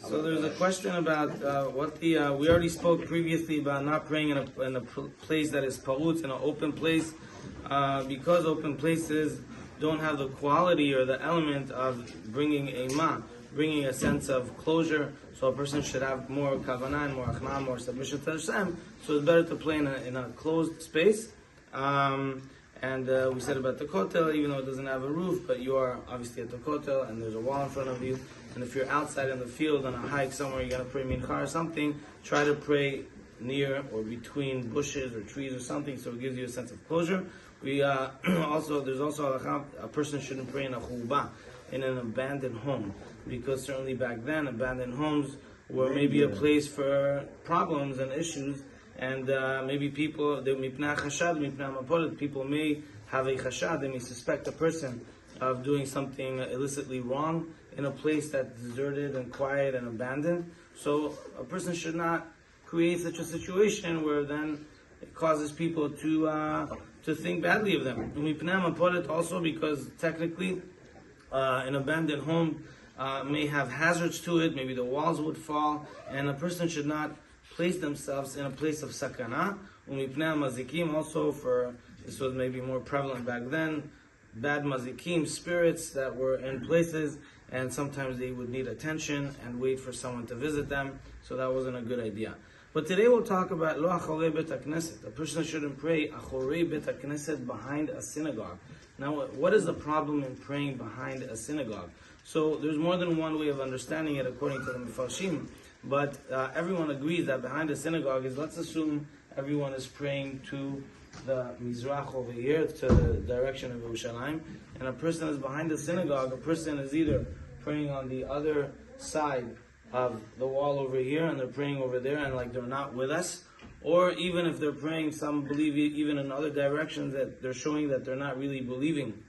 So there's a question about what the we already spoke previously about not praying in a place that is parutz, in an open place, because open places don't have the quality or the element of bringing a sense of closure. So a person should have more kavanah and more achnah, more submission to Hashem. So it's better to play in a closed space. And we said about the kotel, even though it doesn't have a roof, but you are obviously at the kotel and there's a wall in front of you. And if you're outside in the field on a hike somewhere, you're going to pray mincha or something, try to pray near or between bushes or trees or something, so it gives you a sense of closure. We there's also a person shouldn't pray in a churba, in an abandoned home, because certainly back then abandoned homes were maybe a place for problems and issues, and maybe people may have a chashad, they may suspect a person of doing something illicitly wrong in a place that's deserted and quiet and abandoned. So a person should not create such a situation where then it causes people to think badly of them. Also because technically an abandoned home may have hazards to it, maybe the walls would fall, and a person should not place themselves in a place of sakana. Also, this was maybe more prevalent back then, bad mazikim, spirits that were in places, and sometimes they would need attention and wait for someone to visit them, so that wasn't a good idea. But today we'll talk about lo achorei bet hakneset. A person shouldn't pray achorei bet hakneset, behind a synagogue. Now, what is the problem in praying behind a synagogue? So there's more than one way of understanding it according to the Mefarshim, but everyone agrees that behind a synagogue is, let's assume everyone is praying to the Mizrach over here, to the direction of Yerushalayim, and a person is behind the synagogue. A person is either praying on the other side of the wall over here, and they're praying over there, and like they're not with us, or even if they're praying, some believe even in other directions, that they're showing that they're not really believing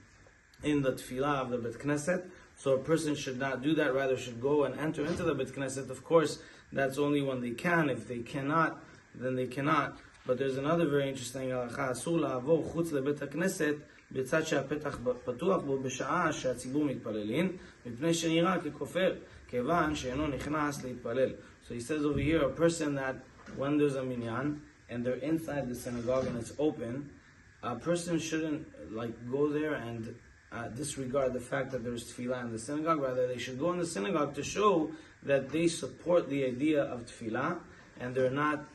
in the tefillah of the Bet Knesset. So a person should not do that, rather should go and enter into the Bet Knesset. Of course, that's only when they can. If they cannot, then they cannot. But there's another very interesting halacha, asur la'avor chutz lebet hakneset b'tzad she'hapetach patuach bo b'sha'a she'hatzibur mitpalelin mipnei she'nira kekofer kevan she'eno nichnas leitpalel. So he says over here, a person that when there's a minyan and they're inside the synagogue and it's open, a person shouldn't go there and disregard the fact that there's tefillah in the synagogue. Rather, they should go in the synagogue to show that they support the idea of tefillah, and they're not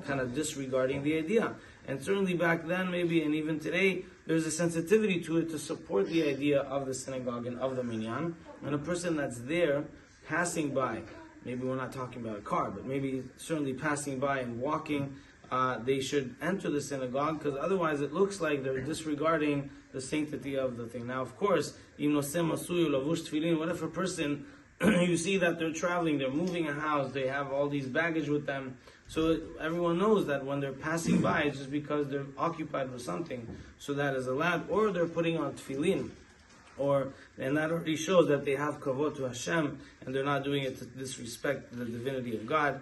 kind of disregarding the idea. And certainly back then, maybe, and even today, there's a sensitivity to it to support the idea of the synagogue and of the minyan. And a person that's there, passing by, maybe we're not talking about a car, but maybe certainly passing by and walking, they should enter the synagogue, because otherwise it looks like they're disregarding the sanctity of the thing. Now, of course, what if a person, you see that they're traveling, they're moving a house, they have all these baggage with them, so everyone knows that when they're passing by, it's just because they're occupied with something, so that is allowed, or they're putting on tefillin, and that already shows that they have kavod to Hashem, and they're not doing it to disrespect the divinity of God.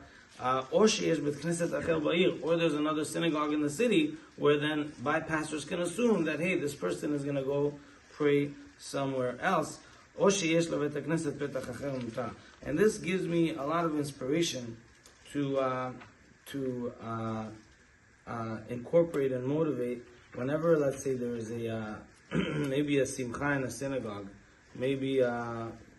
Or there's another synagogue in the city where then bypassers can assume that, hey, this person is going to go pray somewhere else. And this gives me a lot of inspiration to incorporate and motivate whenever, let's say, there is a maybe a simcha in a synagogue, maybe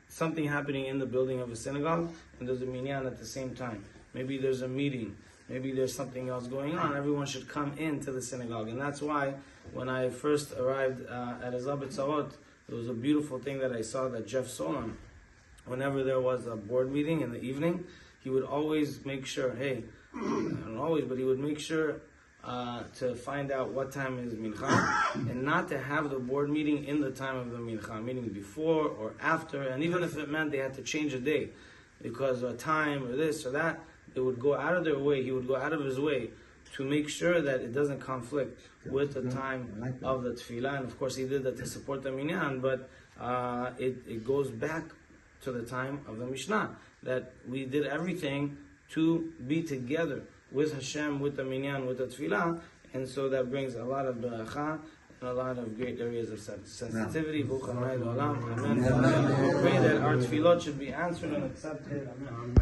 something happening in the building of a synagogue, and there's a minyan at the same time. Maybe there's a meeting, maybe there's something else going on. Everyone should come into the synagogue. And that's why when I first arrived at Azab Tzarot, it was a beautiful thing that I saw that Jeff Solon, whenever there was a board meeting in the evening, he would always make sure, he would make sure to find out what time is mincha, and not to have the board meeting in the time of the mincha, meaning before or after, and even if it meant they had to change a day because of time or this or that, they would go out of their way, he would go out of his way to make sure that it doesn't conflict with the time of the tefillah. And of course he did that to support the minyan, but it goes back to the time of the Mishnah, that we did everything to be together with Hashem, with the minyan, with the tefillah, and so that brings a lot of beracha and a lot of great areas of sensitivity. Amen. We pray that our tefillot should be answered and accepted. Amen.